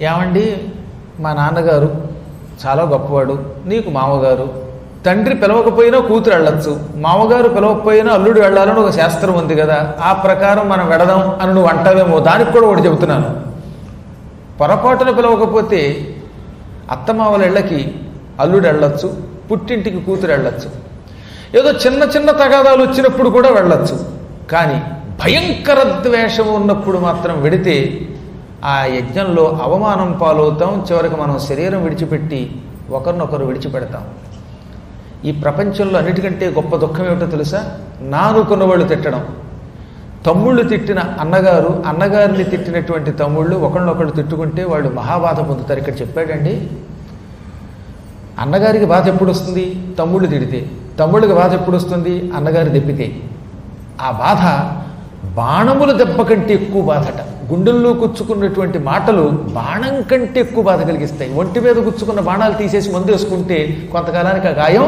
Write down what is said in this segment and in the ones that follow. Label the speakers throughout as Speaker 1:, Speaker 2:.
Speaker 1: ఏమండి మా నాన్నగారు చాలా గొప్పవాడు, నీకు మామగారు, తండ్రి పిలవకపోయినా కూతురు వెళ్ళొచ్చు, మామగారు పిలవకపోయినా అల్లుడు వెళ్ళాలని ఒక శాస్త్రం ఉంది కదా, ఆ ప్రకారం మనం వెడదాం అని నువ్వు అంటావేమో, దానికి కూడా ఒకటి చెబుతున్నాను. పొరపాటున పిలవకపోతే అత్తమావల ఇళ్ళకి అల్లుడు వెళ్ళొచ్చు, పుట్టింటికి కూతురు వెళ్ళొచ్చు, ఏదో చిన్న చిన్న తగాదాలు వచ్చినప్పుడు కూడా వెళ్ళొచ్చు. కానీ భయంకర ద్వేషం ఉన్నప్పుడు మాత్రం వెడితే ఆ యజ్ఞంలో అవమానం పాలవుతాం, చివరికి మనం శరీరం విడిచిపెట్టి ఒకరినొకరు విడిచిపెడతాం. ఈ ప్రపంచంలో అన్నిటికంటే గొప్ప దుఃఖం ఏమిటో తెలుసా? నానుకున్న వాళ్ళు తిట్టడం. తమ్ముళ్ళు తిట్టిన అన్నగారు, అన్నగారిని తిట్టినటువంటి తమ్ముళ్ళు ఒకళ్ళనొకళ్ళు తిట్టుకుంటే వాళ్ళు మహాబాధ పొందుతారు. ఇక్కడ చెప్పాడండి, అన్నగారికి బాధ ఎప్పుడు వస్తుంది? తమ్ముళ్ళు తిడితే. తమ్ముళ్ళకి బాధ ఎప్పుడు వస్తుంది? అన్నగారు దెబ్బితే. ఆ బాధ బాణముల దెబ్బ కంటే ఎక్కువ బాధట. గుండెల్లో గుచ్చుకున్నటువంటి మాటలు బాణం కంటే ఎక్కువ బాధ కలిగిస్తాయి. ఒంటి మీద గుచ్చుకున్న బాణాలు తీసేసి మందు వేసుకుంటే కొంతకాలానికి ఆ గాయం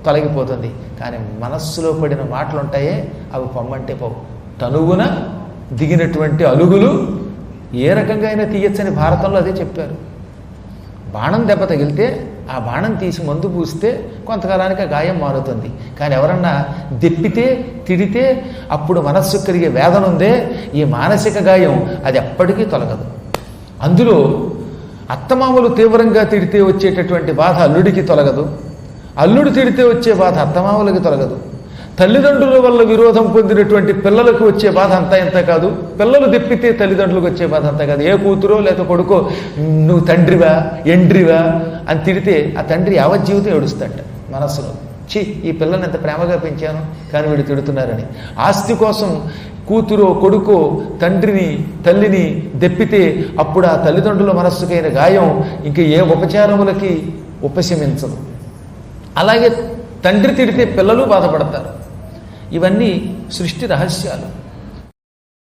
Speaker 1: తొలగిపోతుంది. కానీ మనస్సులో పడిన మాటలు ఉంటాయే, అవి పొమ్మంటే పోవు. తనువున దిగినటువంటి అలుగులు ఏ రకంగా అయినా తీయచ్చని భారతంలో అదే చెప్పారు. బాణం దెబ్బ తగిలితే ఆ బాణం తీసి మందు పూస్తే కొంతకాలానికి ఆ గాయం మారుతుంది. కానీ ఎవరన్నా దెప్పితే, తిడితే అప్పుడు మనస్సు కలిగే వేదన ఉందే, ఈ మానసిక గాయం అది ఎప్పటికీ తొలగదు. అందులో అత్తమామలు తీవ్రంగా తిడితే వచ్చేటటువంటి బాధ అల్లుడికి తొలగదు, అల్లుడు తిడితే వచ్చే బాధ అత్తమామలకి తొలగదు, తల్లిదండ్రుల వల్ల విరోధం పొందినటువంటి పిల్లలకు వచ్చే బాధ అంతా ఇంత కాదు, పిల్లలు దెప్పితే తల్లిదండ్రులకు వచ్చే బాధ అంతా కాదు. ఏ కూతురో లేదా కొడుకో నువ్వు తండ్రివా ఎండ్రివా అని తిడితే ఆ తండ్రి యావజ్జీవితం ఏడుస్తాట మనస్సులో. ఈ పిల్లల్ని ఎంత ప్రేమగా పెంచాను కానీ వీడు తిడుతున్నారని. ఆస్తి కోసం కూతురో కొడుకో తండ్రిని తల్లిని దెప్పితే అప్పుడు ఆ తల్లిదండ్రుల మనస్సుకైన గాయం ఇంక ఏ ఉపచారములకి ఉపశమించదు. అలాగే తండ్రి తిడితే పిల్లలు బాధపడతారు. ఇవన్నీ సృష్టి రహస్యాలు.